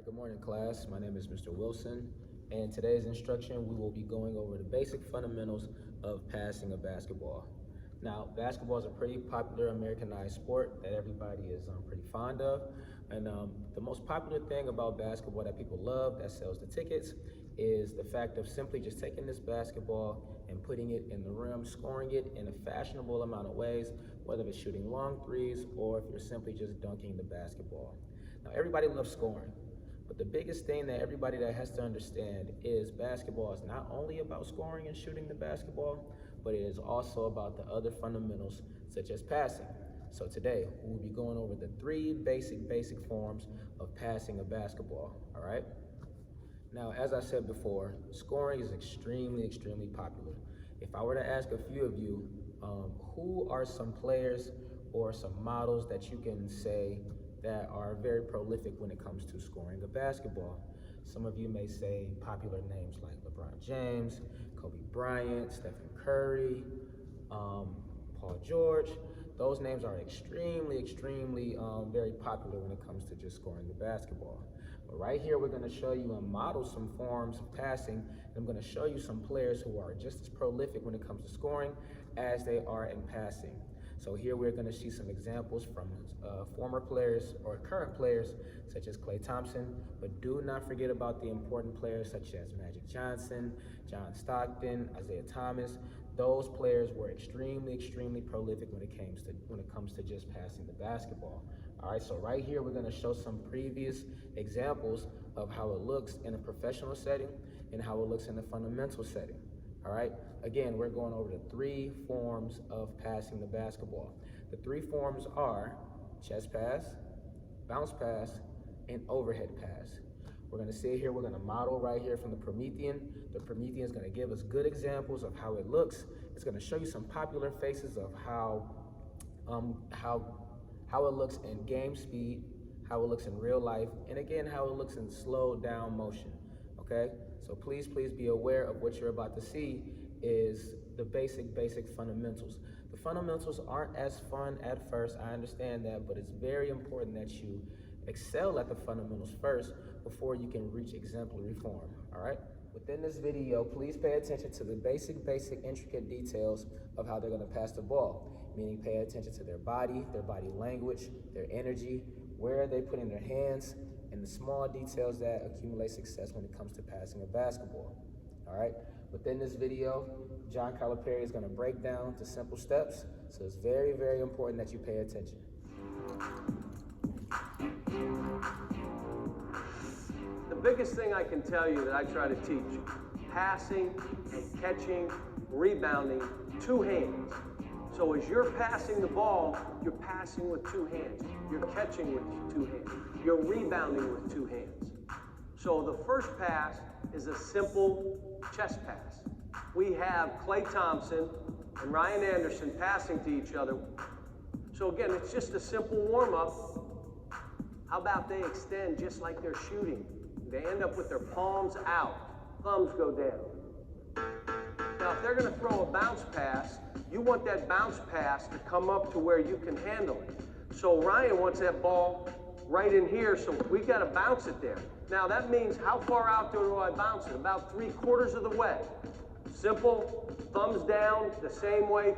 Good morning, class. My name is Mr. Wilson, and today's instruction, we will be going over the basic fundamentals of passing a basketball. Now, basketball is a pretty popular Americanized sport that everybody is pretty fond of, and the most popular thing about basketball that people love, that sells the tickets, is the fact of simply just taking this basketball and putting it in the rim, scoring it in a fashionable amount of ways, whether it's shooting long threes or if you're simply just dunking the basketball. Now, everybody loves scoring. But the biggest thing that everybody that has to understand is basketball is not only about scoring and shooting the basketball, but it is also about the other fundamentals such as passing. So today, we'll be going over the three basic forms of passing a basketball, all right? Now, as I said before, scoring is extremely popular. If I were to ask a few of you, who are some players or some models that you can say that are very prolific when it comes to scoring a basketball? Some of you may say popular names like LeBron James, Kobe Bryant, Stephen Curry, Paul George. Those names are extremely very popular when it comes to just scoring the basketball. But right here, we're going to show you and model some forms of passing, and I'm going to show you some players who are just as prolific when it comes to scoring as they are in passing. So here we're going to see some examples from former players or current players such as Klay Thompson, but do not forget about the important players such as Magic Johnson, John Stockton, Isaiah Thomas. Those players were extremely prolific when it comes to just passing the basketball. All right, so right here we're going to show some previous examples of how it looks in a professional setting and how it looks in a fundamental setting. All right, again, we're going over the three forms of passing the basketball. The three forms are chest pass, bounce pass, and overhead pass. We're going to see here, we're going to model right here from the Promethean. The Promethean is going to give us good examples of how it looks. It's going to show you some popular faces of how it looks in game speed, how it looks in real life, and again, how it looks in slow down motion, okay? So please be aware of what you're about to see is the basic fundamentals. The fundamentals aren't as fun at first, I understand that, but it's very important that you excel at the fundamentals first before you can reach exemplary form, all right? Within this video, please pay attention to the basic intricate details of how they're gonna pass the ball, meaning pay attention to their body language, their energy, where are they putting their hands, and the small details that accumulate success when it comes to passing a basketball, all right? Within this video, John Calipari is gonna break down the simple steps, so it's very important that you pay attention. The biggest thing I can tell you that I try to teach, passing and catching, rebounding, two hands. So as you're passing the ball, you're passing with two hands. You're catching with two hands. You're rebounding with two hands. So the first pass is a simple chest pass. We have Klay Thompson and Ryan Anderson passing to each other. So again, it's just a simple warm-up. How about they extend just like they're shooting? They end up with their palms out, thumbs go down. Now, if they're going to throw a bounce pass, you want that bounce pass to come up to where you can handle it. So Ryan wants that ball right in here, so we got to bounce it there. Now, that means how far out do I bounce it? About 3/4 of the way. Simple, thumbs down, the same way.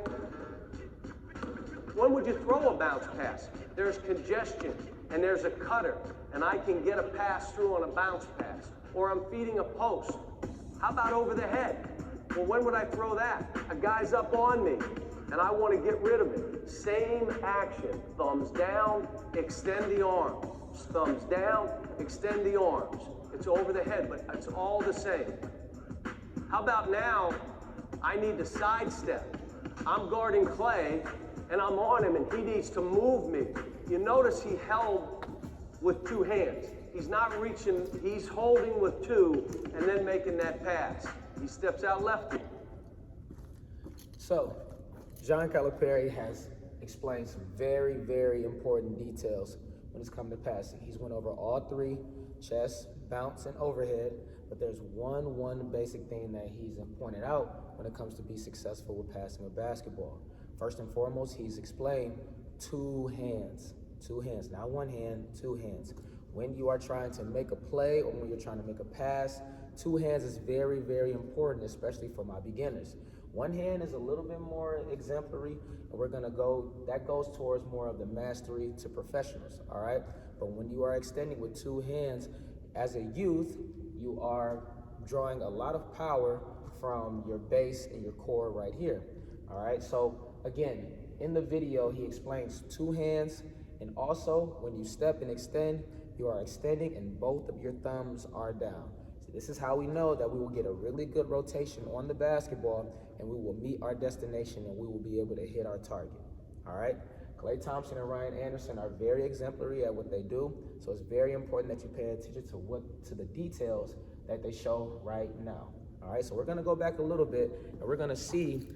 When would you throw a bounce pass? There's congestion, and there's a cutter, and I can get a pass through on a bounce pass. Or I'm feeding a post. How about over the head? Well, when would I throw that? A guy's up on me, and I want to get rid of it. Same action. Thumbs down, extend the arms. Thumbs down, extend the arms. It's over the head, but it's all the same. How about now, I need to sidestep. I'm guarding Klay, and I'm on him, and he needs to move me. You notice he held with two hands. He's not reaching, he's holding with two, and then making that pass. He steps out lefty. So, John Calipari has explained some very important details when it's come to passing. He's went over all three, chest, bounce, and overhead, but there's one basic thing that he's pointed out when it comes to be successful with passing a basketball. First and foremost, he's explained two hands, not one hand, two hands. when you are trying to make a play or when you're trying to make a pass, two hands is very, very important, especially for my beginners. One hand is a little bit more exemplary, and that goes towards more of the mastery to professionals, all right? But when you are extending with two hands, as a youth, you are drawing a lot of power from your base and your core right here, all right? So again, in the video, he explains two hands, and also when you step and extend, you are extending and both of your thumbs are down. So this is how we know that we will get a really good rotation on the basketball and we will meet our destination and we will be able to hit our target, all right? Klay Thompson and Ryan Anderson are very exemplary at what they do, so it's very important that you pay attention to the details that they show right now, all right? So we're gonna go back a little bit and we're gonna see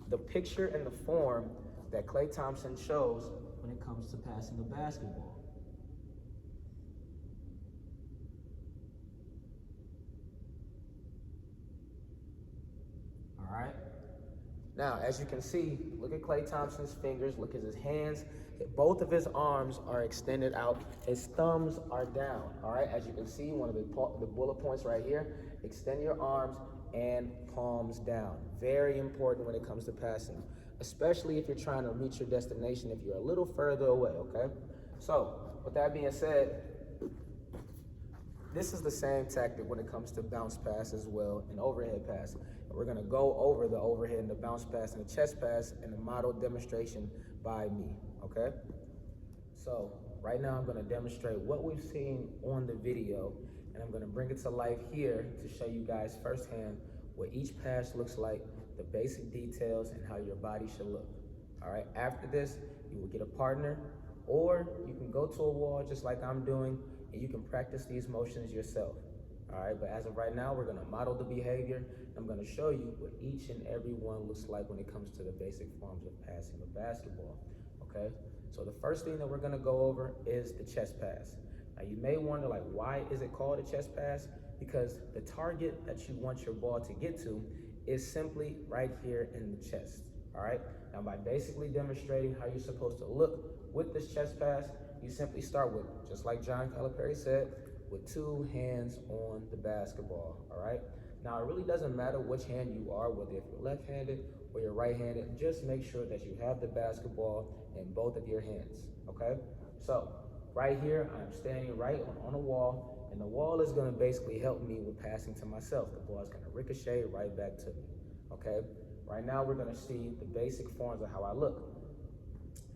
the picture and the form that Klay Thompson shows when it comes to passing a basketball. All right. Now, as you can see, look at Klay Thompson's fingers, look at his hands. Both of his arms are extended out. His thumbs are down, all right? As you can see, one of the bullet points right here, extend your arms and palms down. Very important when it comes to passing, especially if you're trying to reach your destination, if you're a little further away, okay? So, with that being said, this is the same tactic when it comes to bounce pass as well and overhead pass. We're gonna go over the overhead and the bounce pass and the chest pass in a model demonstration by me, okay? So right now I'm gonna demonstrate what we've seen on the video, and I'm gonna bring it to life here to show you guys firsthand what each pass looks like, the basic details, and how your body should look, all right? After this, you will get a partner, or you can go to a wall just like I'm doing, and you can practice these motions yourself. All right, but as of right now, we're gonna model the behavior. I'm gonna show you what each and every one looks like when it comes to the basic forms of passing a basketball, okay? So the first thing that we're gonna go over is the chest pass. Now you may wonder, like, why is it called a chest pass? Because the target that you want your ball to get to is simply right here in the chest, all right? Now by basically demonstrating how you're supposed to look with this chest pass, you simply start with, just like John Calipari said, with two hands on the basketball, all right? Now, it really doesn't matter which hand you are, whether if you're left-handed or you're right-handed, just make sure that you have the basketball in both of your hands, okay? So, right here, I'm standing right on a wall, and the wall is gonna basically help me with passing to myself. The ball is gonna ricochet right back to me, okay? Right now, we're gonna see the basic forms of how I look.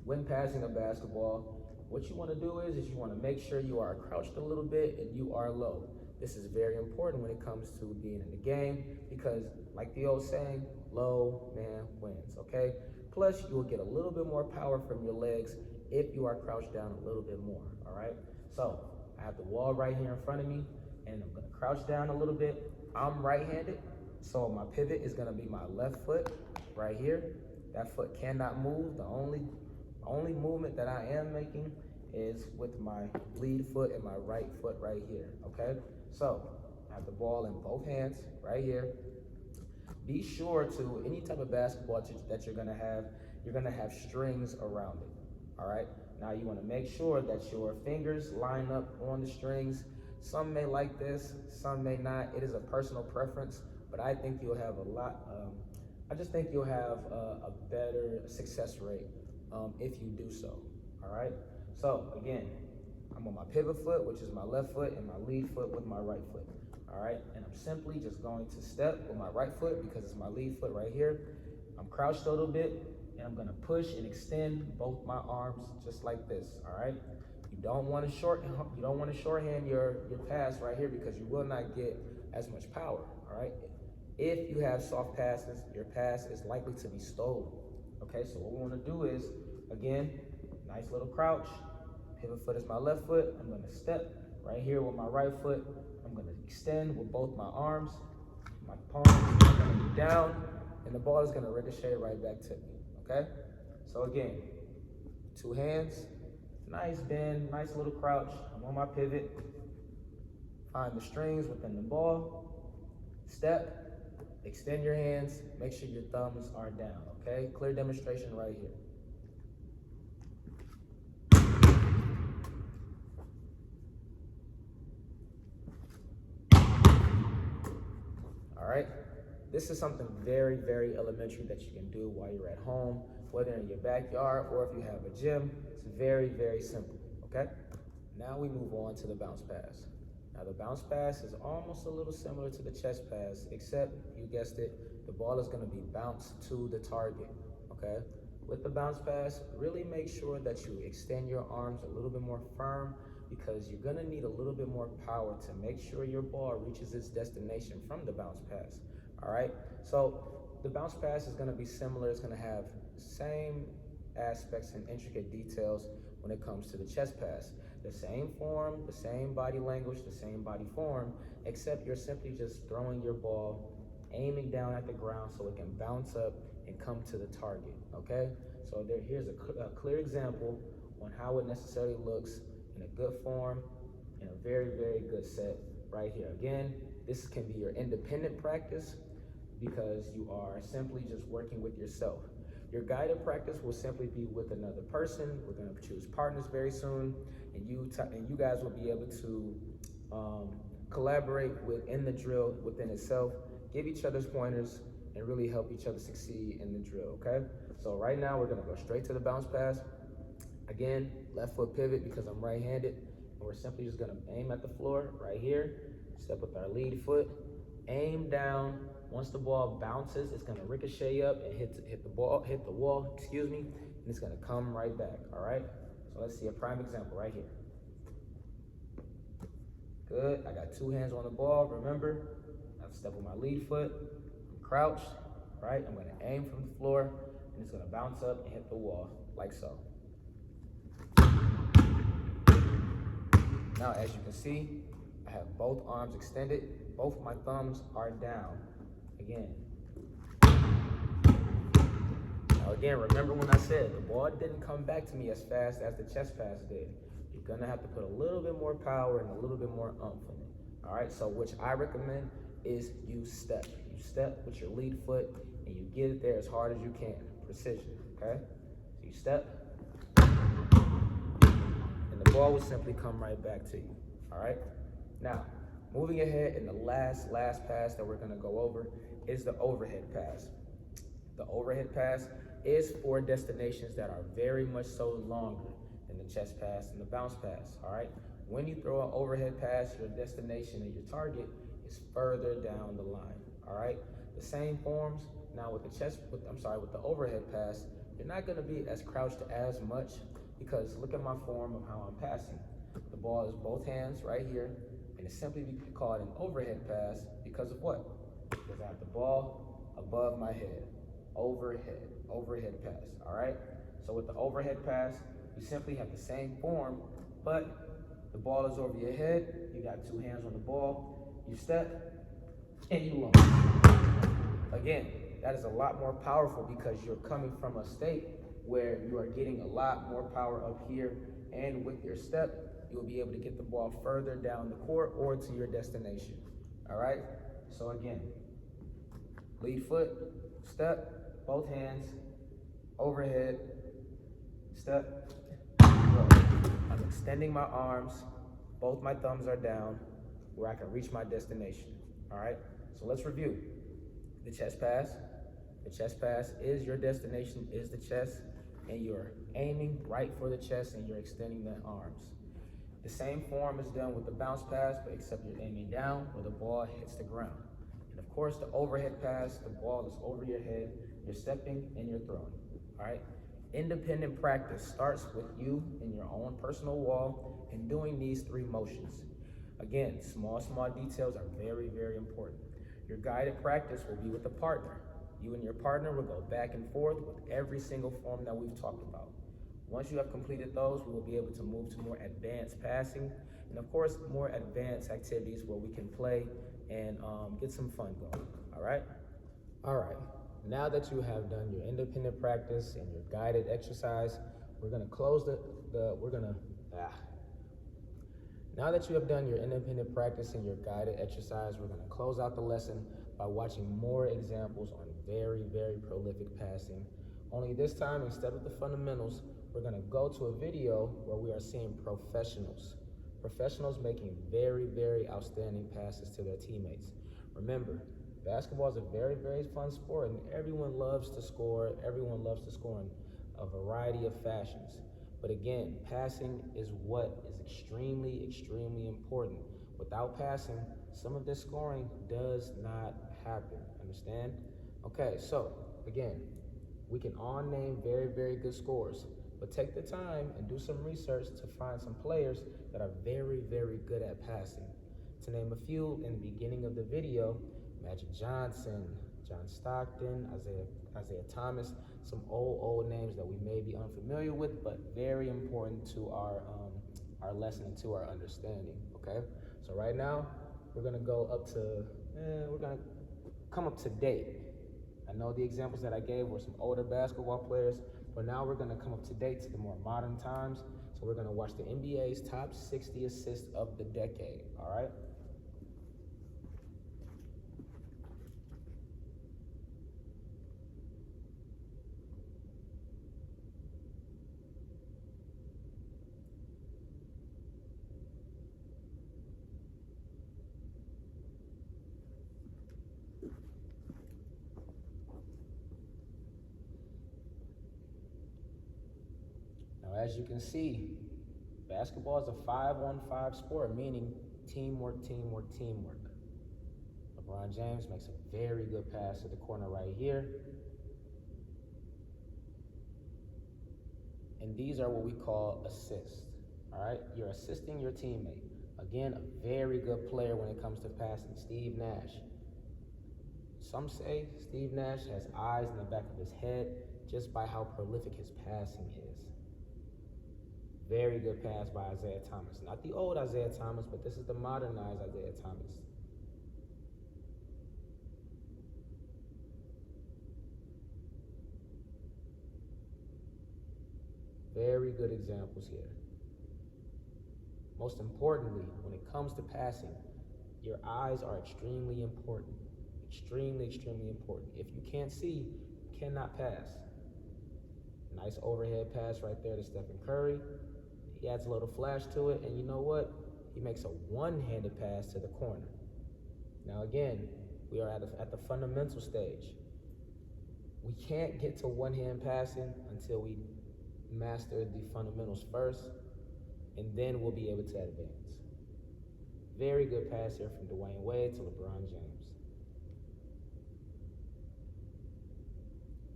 When passing a basketball, what you want to do is you want to make sure you are crouched a little bit and you are low. This is very important when it comes to being in the game because, like the old saying, low man wins, okay? Plus, you will get a little bit more power from your legs if you are crouched down a little bit more, all right? So, I have the wall right here in front of me, and I'm going to crouch down a little bit. I'm right-handed, so my pivot is going to be my left foot right here. That foot cannot move. The only movement that I am making is with my lead foot and my right foot right here, okay? So, I have the ball in both hands right here. Be sure to, any type of basketball that you're gonna have strings around it, all right? Now you wanna make sure that your fingers line up on the strings. Some may like this, some may not. It is a personal preference, but I think you'll have I just think you'll have a better success rate if you do so, all right? So again, I'm on my pivot foot, which is my left foot, and my lead foot with my right foot, all right? And I'm simply just going to step with my right foot because it's my lead foot right here. I'm crouched a little bit, and I'm gonna push and extend both my arms just like this, all right? You don't wanna shorthand your pass right here because you will not get as much power, all right? If you have soft passes, your pass is likely to be stolen. Okay, so what we wanna do is, again, nice little crouch. Pivot foot is my left foot. I'm gonna step right here with my right foot. I'm gonna extend with both my arms. My palms are gonna be down, and the ball is gonna ricochet right back to me, okay? So again, two hands, nice bend, nice little crouch. I'm on my pivot. Find the strings within the ball. Step. Extend your hands, make sure your thumbs are down, okay? Clear demonstration right here. all right? This is something very, very elementary that you can do while you're at home, whether in your backyard or if you have a gym. It's very, very simple, okay? Now we move on to the bounce pass. Now the bounce pass is almost a little similar to the chest pass, except you guessed it, the ball is gonna be bounced to the target, okay? With the bounce pass, really make sure that you extend your arms a little bit more firm because you're gonna need a little bit more power to make sure your ball reaches its destination from the bounce pass, all right? So the bounce pass is gonna be similar. It's gonna have the same aspects and intricate details when it comes to the chest pass. The same form, the same body language, the same body form, except you're simply just throwing your ball, aiming down at the ground so it can bounce up and come to the target, okay? So here's a clear example on how it necessarily looks in a good form, in a very, very good set right here. Again, this can be your independent practice because you are simply just working with yourself. Your guided practice will simply be with another person. We're gonna choose partners very soon, and you guys will be able to collaborate within the drill within itself, give each other's pointers, and really help each other succeed in the drill, okay? So right now we're gonna go straight to the bounce pass. Again, left foot pivot because I'm right-handed, and we're simply just gonna aim at the floor right here, step with our lead foot, aim down. Once the ball bounces, it's gonna ricochet up and hit the wall, excuse me, and it's gonna come right back, all right? So let's see a prime example right here. Good, I got two hands on the ball, remember? I step with my lead foot, I'm crouched, right? I'm gonna aim from the floor, and it's gonna bounce up and hit the wall, like so. Now, as you can see, I have both arms extended, both my thumbs are down. Again. Now again, remember when I said the ball didn't come back to me as fast as the chest pass did. You're gonna have to put a little bit more power and a little bit more oomph in it. All right, so which I recommend is you step. You step with your lead foot and you get it there as hard as you can. Precision, okay? So you step, and the ball will simply come right back to you, all right? Now, moving ahead, in the last pass that we're gonna go over is the overhead pass. The overhead pass is for destinations that are very much so longer than the chest pass and the bounce pass, all right? When you throw an overhead pass, your destination and your target is further down the line, all right? The same forms, now with the overhead pass, you're not gonna be as crouched as much because look at my form of how I'm passing. The ball is both hands right here, and it's simply called an overhead pass because of what? Because I have the ball above my head. Overhead pass, all right? So with the overhead pass, you simply have the same form, but the ball is over your head, you got two hands on the ball, you step, and you launch. Again, that is a lot more powerful because you're coming from a state where you are getting a lot more power up here, and with your step, you'll be able to get the ball further down the court or to your destination, all right? So again, lead foot, step, both hands, overhead, step, throw. I'm extending my arms, both my thumbs are down where I can reach my destination, all right? So let's review. The chest pass is your destination, is the chest, and you're aiming right for the chest and you're extending the arms. The same form is done with the bounce pass, but except you're aiming down where the ball hits the ground. And of course, the overhead pass, the ball is over your head, you're stepping and you're throwing, all right? Independent practice starts with you in your own personal wall and doing these three motions. Again, small details are very, very important. Your guided practice will be with a partner. You and your partner will go back and forth with every single form that we've talked about. Once you have completed those, we will be able to move to more advanced passing, and of course, more advanced activities where we can play and get some fun going, all right? All right, now that you have done your independent practice and your guided exercise, we're gonna close Now that you have done your independent practice and your guided exercise, we're gonna close out the lesson by watching more examples on very, very prolific passing. Only this time, instead of the fundamentals, we're gonna go to a video where we are seeing professionals making very, very outstanding passes to their teammates. Remember, Basketball is a very, very fun sport, and everyone loves to score. Everyone loves to score in a variety of fashions. But again, passing is what is extremely, extremely important. Without passing, some of this scoring does not happen. Understand? Okay, so again, we can all name very, very good scorers, but take the time and do some research to find some players that are very, very good at passing. To name a few, in the beginning of the video, Magic Johnson, John Stockton, Isaiah Thomas, some old names that we may be unfamiliar with, but very important to our lesson and to our understanding, okay? So right now, we're gonna come up to date. I know the examples that I gave were some older basketball players, but now we're gonna come up to date to the more modern times. So we're gonna watch the NBA's top 60 assists of the decade, all right? Now, as you can see, basketball is a 5-on-5 sport, meaning teamwork, teamwork, teamwork. LeBron James makes a very good pass to the corner right here. And these are what we call assists, all right? You're assisting your teammate. Again, a very good player when it comes to passing, Steve Nash. Some say Steve Nash has eyes in the back of his head just by how prolific his passing is. Very good pass by Isaiah Thomas. Not the old Isaiah Thomas, but this is the modernized Isaiah Thomas. Very good examples here. Most importantly, when it comes to passing, your eyes are extremely important. Extremely, extremely important. If you can't see, you cannot pass. Nice overhead pass right there to Stephen Curry. He adds a little flash to it, and you know what? He makes a one-handed pass to the corner. Now again, we are at the fundamental stage. We can't get to one-hand passing until we master the fundamentals first, and then we'll be able to advance. Very good pass here from Dwayne Wade to LeBron James.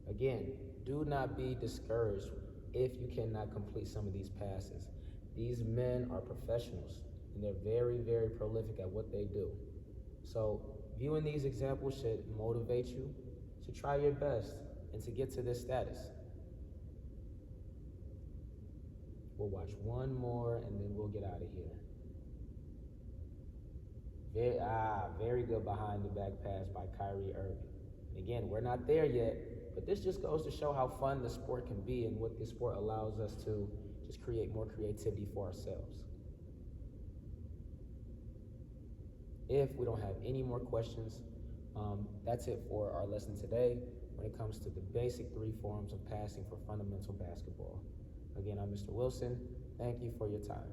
Again, do not be discouraged if you cannot complete some of these passes. These men are professionals, and they're very, very prolific at what they do. So viewing these examples should motivate you to try your best and to get to this status. We'll watch one more, and then we'll get out of here. Very good behind the back pass by Kyrie Irving. Again, we're not there yet, but this just goes to show how fun the sport can be and what this sport allows us to just create more creativity for ourselves. If we don't have any more questions, that's it for our lesson today when it comes to the basic 3 forms of passing for fundamental basketball. Again, I'm Mr. Wilson. Thank you for your time.